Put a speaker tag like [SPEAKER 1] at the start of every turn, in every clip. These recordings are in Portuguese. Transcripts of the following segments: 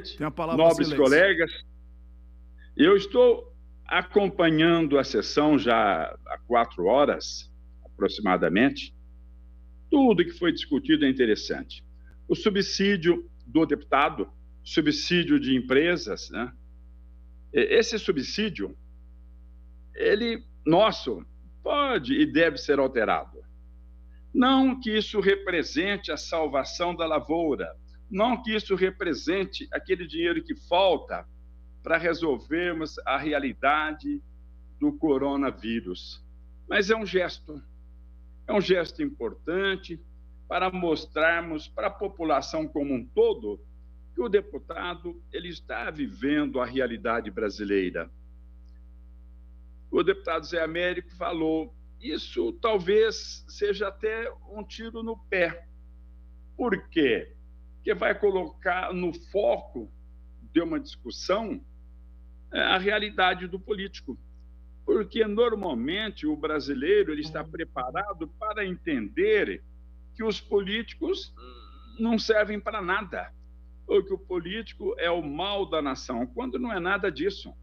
[SPEAKER 1] Tem a palavra,
[SPEAKER 2] nobres
[SPEAKER 1] Excelência.
[SPEAKER 2] colegas. Eu estou acompanhando a sessão já há 4 horas, aproximadamente. Tudo que foi discutido é interessante. O subsídio do deputado, subsídio de empresas, né? Esse subsídio, ele, nosso, pode e deve ser alterado. Não que isso represente a salvação da lavoura, não que isso represente aquele dinheiro que falta para resolvermos a realidade do coronavírus. Mas é um gesto importante para mostrarmos para a população como um todo que o deputado ele está vivendo a realidade brasileira. O deputado Zé Américo falou, isso talvez seja até um tiro no pé. Por quê? Porque vai colocar no foco de uma discussão a realidade do político. Porque, normalmente, o brasileiro ele está preparado para entender que os políticos não servem para nada, ou que o político é o mal da nação, quando não é nada disso.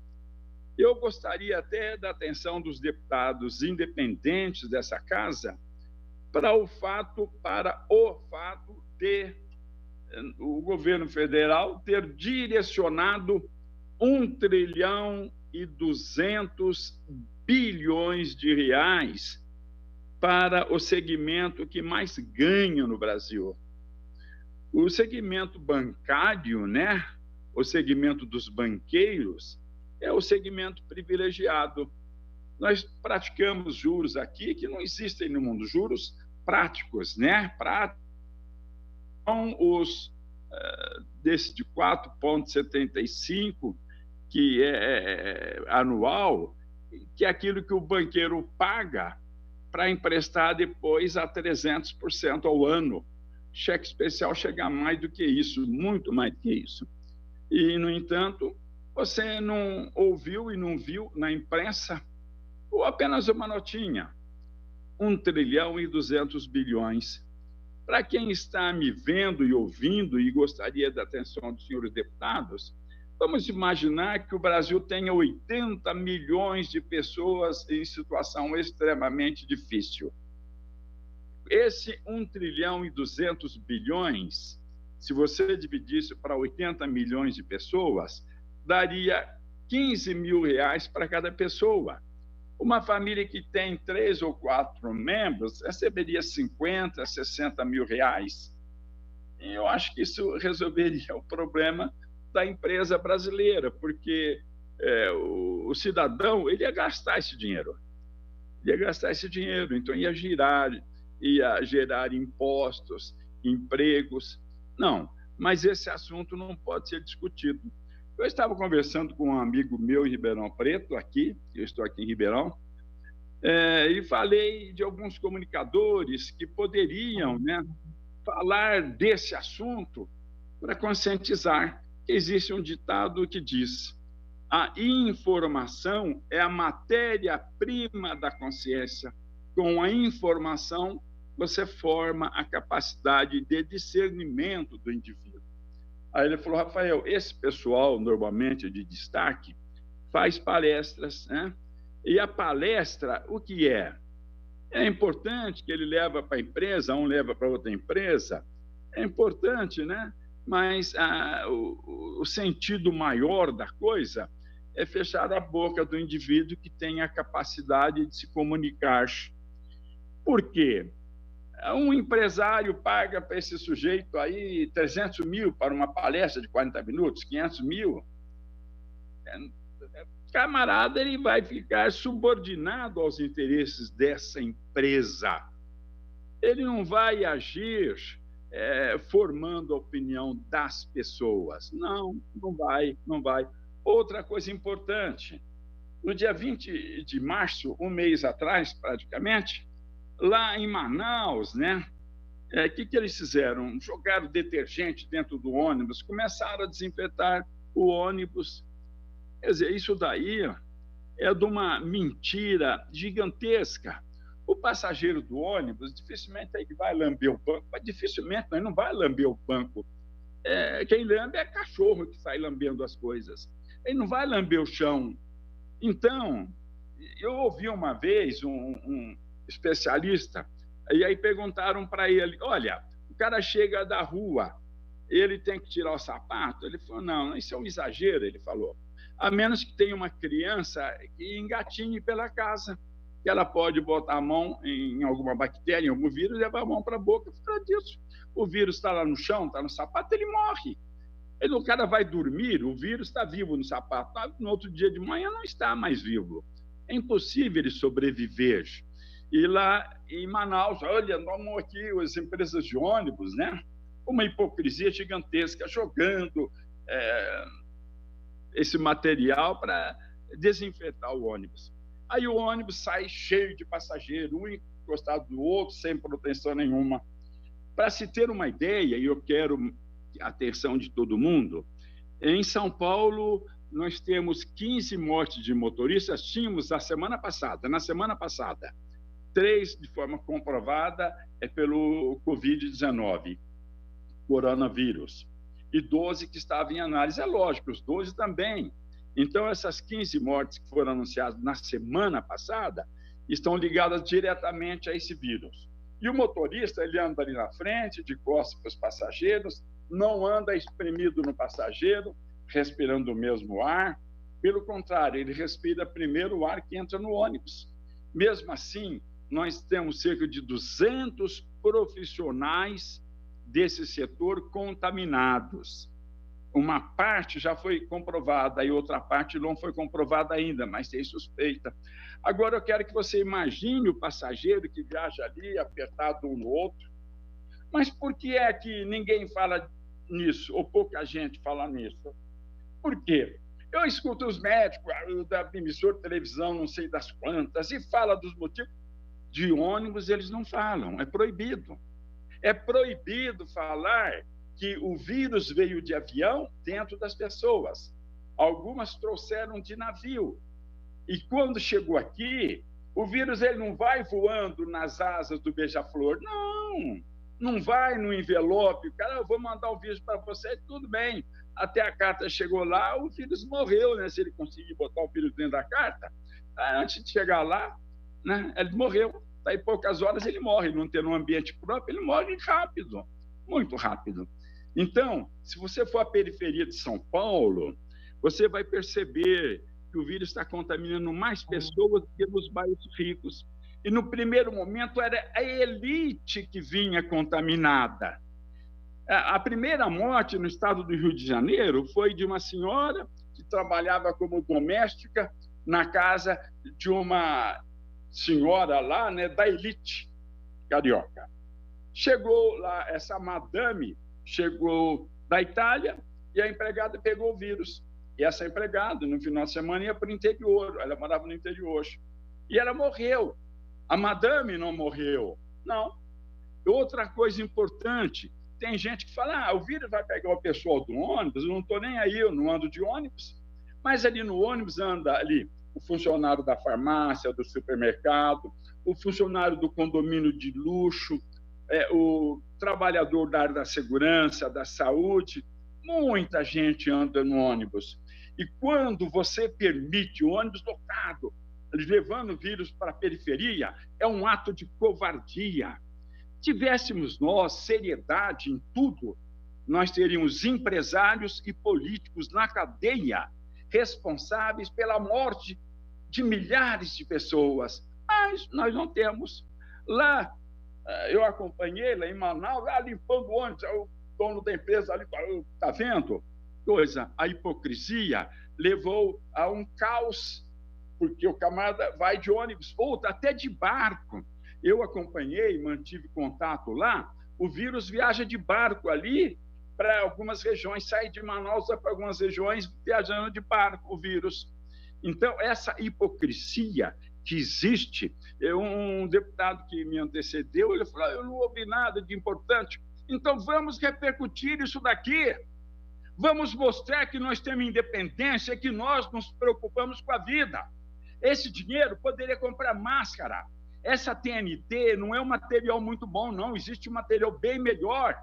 [SPEAKER 2] Eu gostaria até da atenção dos deputados independentes dessa casa para o fato de o governo federal ter direcionado 1,2 trilhões de reais para o segmento que mais ganha no Brasil. O segmento bancário, né? O segmento dos banqueiros, é o segmento privilegiado. Nós praticamos juros aqui que não existem no mundo, juros práticos, né? Os desse de 4,75, que é anual, que é aquilo que o banqueiro paga para emprestar depois a 300% ao ano. Cheque especial chega a mais do que isso, muito mais do que isso. E, no entanto, você não ouviu e não viu na imprensa, ou apenas uma notinha, 1,2 trilhões. Para quem está me vendo e ouvindo e gostaria da atenção dos senhores deputados, vamos imaginar que o Brasil tenha 80 milhões de pessoas em situação extremamente difícil. Esse 1,2 trilhão, se você dividisse para 80 milhões de pessoas, daria 15 mil reais para cada pessoa. Uma família que tem 3 ou 4 membros receberia 50, 60 mil reais. E eu acho que isso resolveria o problema da empresa brasileira, porque o cidadão ele ia gastar esse dinheiro. Então ia gerar impostos, empregos. Não, mas esse assunto não pode ser discutido. Eu estava conversando com um amigo meu em Ribeirão Preto, eu estou aqui em Ribeirão, e falei de alguns comunicadores que poderiam, né, falar desse assunto para conscientizar. Existe um ditado que diz: a informação é a matéria-prima da consciência. Com a informação, você forma a capacidade de discernimento do indivíduo. Aí ele falou, Rafael, esse pessoal, normalmente de destaque, faz palestras, né? E a palestra, o que é? É importante que ele leva para a empresa, um leva para outra empresa, é importante, né? Mas o sentido maior da coisa é fechar a boca do indivíduo que tem a capacidade de se comunicar. Por quê? Um empresário paga para esse sujeito aí 300 mil para uma palestra de 40 minutos, 500 mil. Camarada, ele vai ficar subordinado aos interesses dessa empresa. Ele não vai agir formando a opinião das pessoas. Não vai. Outra coisa importante, no dia 20 de março, um mês atrás, praticamente, lá em Manaus, né? Que eles fizeram? Jogaram detergente dentro do ônibus, começaram a desinfetar o ônibus. Quer dizer, isso daí é de uma mentira gigantesca. O passageiro do ônibus dificilmente ele vai lamber o banco, mas dificilmente ele não vai lamber o banco. quem lambe é cachorro que sai lambendo as coisas. Ele não vai lamber o chão. Então, eu ouvi uma vez um especialista, e aí perguntaram para ele, olha, o cara chega da rua, ele tem que tirar o sapato? Ele falou, não, isso é um exagero, ele falou. A menos que tenha uma criança que engatinhe pela casa, que ela pode botar a mão em alguma bactéria, em algum vírus, e levar a mão para a boca. Fora disso, o vírus está lá no chão, está no sapato, ele morre. O cara vai dormir, o vírus está vivo no sapato, no outro dia de manhã não está mais vivo. É impossível ele sobreviver. E lá em Manaus, olha, vamos aqui as empresas de ônibus, né? Uma hipocrisia gigantesca, jogando esse material para desinfetar o ônibus. Aí o ônibus sai cheio de passageiros, um encostado no outro, sem proteção nenhuma. Para se ter uma ideia, e eu quero a atenção de todo mundo, em São Paulo nós temos 15 mortes de motoristas, tínhamos na semana passada, 3 de forma comprovada pelo Covid-19, coronavírus, e 12 que estavam em análise. É lógico, os 12 também. Então, essas 15 mortes que foram anunciadas na semana passada estão ligadas diretamente a esse vírus. E o motorista, ele anda ali na frente, de costas para os passageiros, não anda espremido no passageiro, respirando o mesmo ar. Pelo contrário, ele respira primeiro o ar que entra no ônibus. Mesmo assim, nós temos cerca de 200 profissionais desse setor contaminados. Uma parte já foi comprovada e outra parte não foi comprovada ainda, mas tem suspeita. Agora, eu quero que você imagine o passageiro que viaja ali, apertado um no outro. Mas por que é que ninguém fala nisso, ou pouca gente fala nisso? Por quê? Eu escuto os médicos da emissora de televisão, não sei das quantas, e fala dos motivos. De ônibus, eles não falam, é proibido. É proibido falar que o vírus veio de avião dentro das pessoas. Algumas trouxeram de navio. E quando chegou aqui, o vírus ele não vai voando nas asas do beija-flor. Não, não vai no envelope. Cara, eu vou mandar o vírus para você, tudo bem. Até a carta chegou lá, o vírus morreu, né? Se ele conseguir botar o vírus dentro da carta, antes de chegar lá, né? Ele morreu. Daí poucas horas ele morre, não tendo um ambiente próprio, ele morre rápido, muito rápido. Então, se você for à periferia de São Paulo, você vai perceber que o vírus está contaminando mais pessoas do que nos bairros ricos. E no primeiro momento era a elite que vinha contaminada. A primeira morte no estado do Rio de Janeiro foi de uma senhora que trabalhava como doméstica na casa de uma senhora lá, né, da elite carioca. Chegou lá, essa madame chegou da Itália e a empregada pegou o vírus. E essa empregada, no final de semana, ia para o interior, ela morava no interior. E ela morreu. A madame não morreu. Não. Outra coisa importante, tem gente que fala, o vírus vai pegar o pessoal do ônibus, eu não estou nem aí, eu não ando de ônibus. Mas ali no ônibus anda ali o funcionário da farmácia, do supermercado, o funcionário do condomínio de luxo, o trabalhador da área da segurança, da saúde. Muita gente anda no ônibus. E quando você permite o ônibus lotado, levando o vírus para a periferia, é um ato de covardia. Tivéssemos nós seriedade em tudo, nós teríamos empresários e políticos na cadeia responsáveis pela morte de milhares de pessoas. Mas nós não temos. Lá, eu acompanhei lá em Manaus, lá limpando o ônibus, o dono da empresa ali, está vendo? Coisa, a hipocrisia levou a um caos, porque o camarada vai de ônibus, volta até de barco. Eu acompanhei, mantive contato lá, o vírus viaja de barco ali para algumas regiões, sai de Manaus para algumas regiões viajando de barco, o vírus. Então, essa hipocrisia que existe, um deputado que me antecedeu, ele falou, eu não ouvi nada de importante. Então, vamos repercutir isso daqui. Vamos mostrar que nós temos independência, que nós nos preocupamos com a vida. Esse dinheiro poderia comprar máscara. Essa TNT não é um material muito bom, não. Existe um material bem melhor.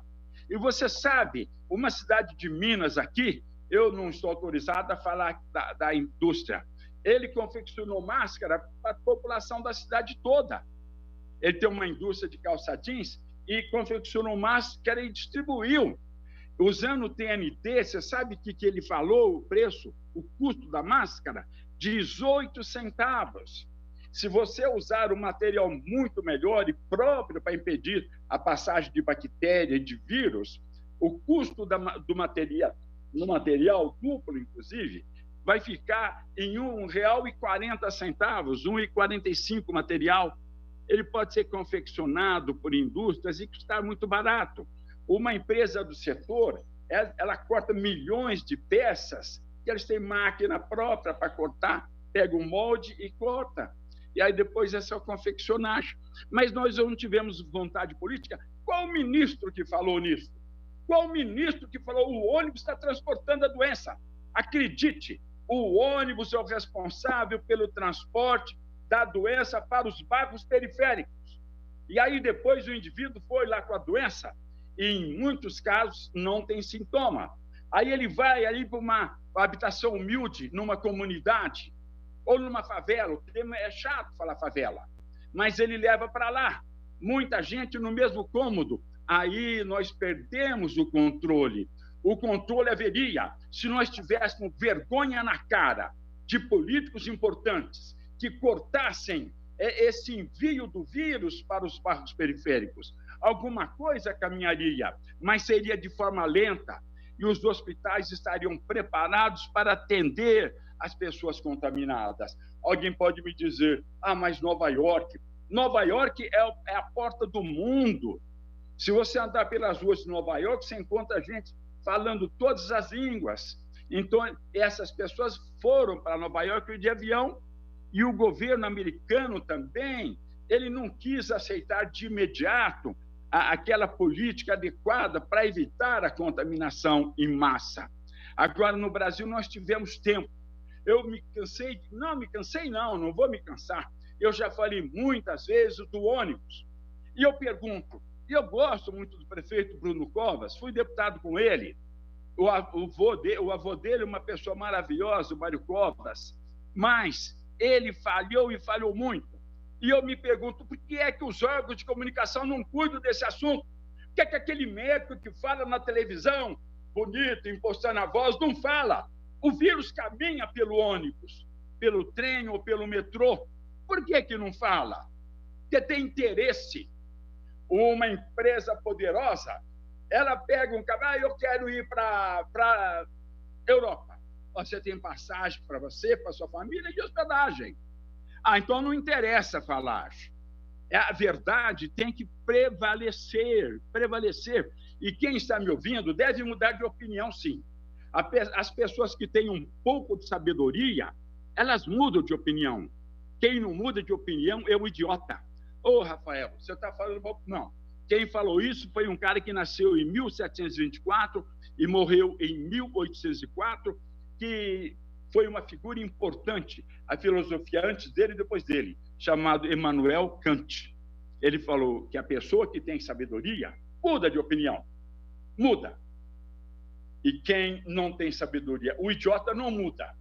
[SPEAKER 2] E você sabe, uma cidade de Minas aqui, eu não estou autorizado a falar da indústria, ele confeccionou máscara para a população da cidade toda. Ele tem uma indústria de calça jeans e confeccionou máscara e distribuiu. Usando o TNT, você sabe o que ele falou, o preço, o custo da máscara? 18 centavos. Se você usar um material muito melhor e próprio para impedir a passagem de bactéria e de vírus, o custo do material, no material duplo, inclusive, vai ficar em R$ 1,40, R$ 1,45 material. Ele pode ser confeccionado por indústrias e custar muito barato. Uma empresa do setor, ela corta milhões de peças, que eles têm máquina própria para cortar, pega um molde e corta. E aí depois é só confeccionagem. Mas nós não tivemos vontade política. Qual o ministro que falou nisso? Qual o ministro que falou o ônibus está transportando a doença? Acredite, o ônibus é o responsável pelo transporte da doença para os bairros periféricos. E aí depois o indivíduo foi lá com a doença e, em muitos casos, não tem sintoma. Aí ele vai ali para uma habitação humilde, numa comunidade, ou numa favela. O tema é chato falar favela, mas ele leva para lá muita gente no mesmo cômodo. Aí nós perdemos o controle. O controle haveria se nós tivéssemos vergonha na cara de políticos importantes que cortassem esse envio do vírus para os bairros periféricos. Alguma coisa caminharia, mas seria de forma lenta, e os hospitais estariam preparados para atender as pessoas contaminadas. Alguém pode me dizer, mas Nova York é a porta do mundo. Se você andar pelas ruas de Nova York, você encontra gente falando todas as línguas. Então, essas pessoas foram para Nova York de avião, e o governo americano também, ele não quis aceitar de imediato aquela política adequada para evitar a contaminação em massa. Agora, no Brasil, nós tivemos tempo. Eu me cansei, não vou me cansar. Eu já falei muitas vezes do ônibus. E eu pergunto, eu gosto muito do prefeito Bruno Covas, fui deputado com ele, o avô dele é uma pessoa maravilhosa, o Mário Covas, mas ele falhou e falhou muito. E eu me pergunto, por que é que os órgãos de comunicação não cuidam desse assunto? Por que é que aquele médico que fala na televisão, bonito, impostando a voz, não fala? O vírus caminha pelo ônibus, pelo trem ou pelo metrô. Por que que não fala? Porque tem interesse. Uma empresa poderosa, ela pega um cara, eu quero ir para a Europa. Você tem passagem para você, para sua família e hospedagem. Então não interessa falar. A verdade tem que prevalecer. E quem está me ouvindo deve mudar de opinião, sim. As pessoas que têm um pouco de sabedoria, elas mudam de opinião. Quem não muda de opinião é o idiota. Rafael, você está falando... Não. Quem falou isso foi um cara que nasceu em 1724 e morreu em 1804, que foi uma figura importante, a filosofia antes dele e depois dele, chamado Immanuel Kant. Ele falou que a pessoa que tem sabedoria muda de opinião. Muda. E quem não tem sabedoria, o idiota não muda.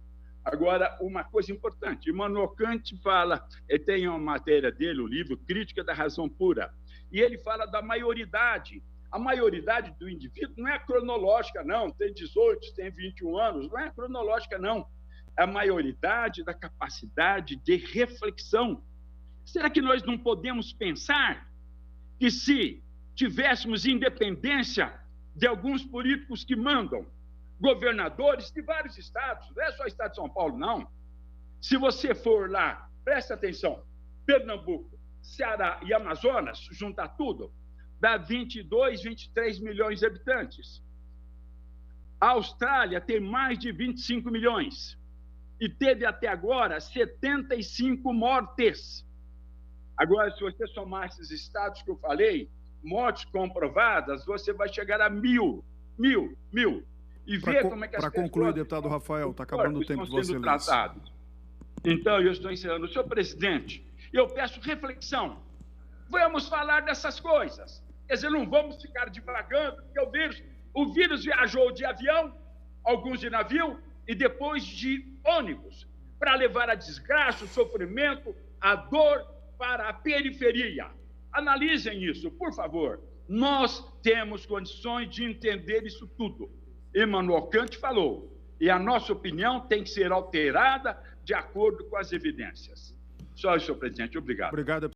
[SPEAKER 2] Agora, uma coisa importante, Immanuel Kant fala, tem uma matéria dele, o livro Crítica da Razão Pura, e ele fala da maioridade. A maioridade do indivíduo não é cronológica, não, tem 18, tem 21 anos, não é cronológica, não. É a maioridade da capacidade de reflexão. Será que nós não podemos pensar que se tivéssemos independência de alguns políticos que mandam, governadores de vários estados, não é só o estado de São Paulo, não. Se você for lá, presta atenção, Pernambuco, Ceará e Amazonas, juntar tudo, dá 22, 23 milhões de habitantes. A Austrália tem mais de 25 milhões e teve até agora 75 mortes. Agora, se você somar esses estados que eu falei, mortes comprovadas, você vai chegar a mil. E ver como é que as pessoas... Para
[SPEAKER 1] concluir, deputado Rafael, está acabando o tempo de você.
[SPEAKER 2] Então, eu estou encerrando. Senhor presidente, eu peço reflexão. Vamos falar dessas coisas. Quer dizer, não vamos ficar divagando, porque o vírus viajou de avião, alguns de navio, e depois de ônibus, para levar a desgraça, o sofrimento, a dor para a periferia. Analisem isso, por favor. Nós temos condições de entender isso tudo. Immanuel Kant falou, e a nossa opinião tem que ser alterada de acordo com as evidências. Só isso, senhor presidente. Obrigado.
[SPEAKER 1] Obrigado.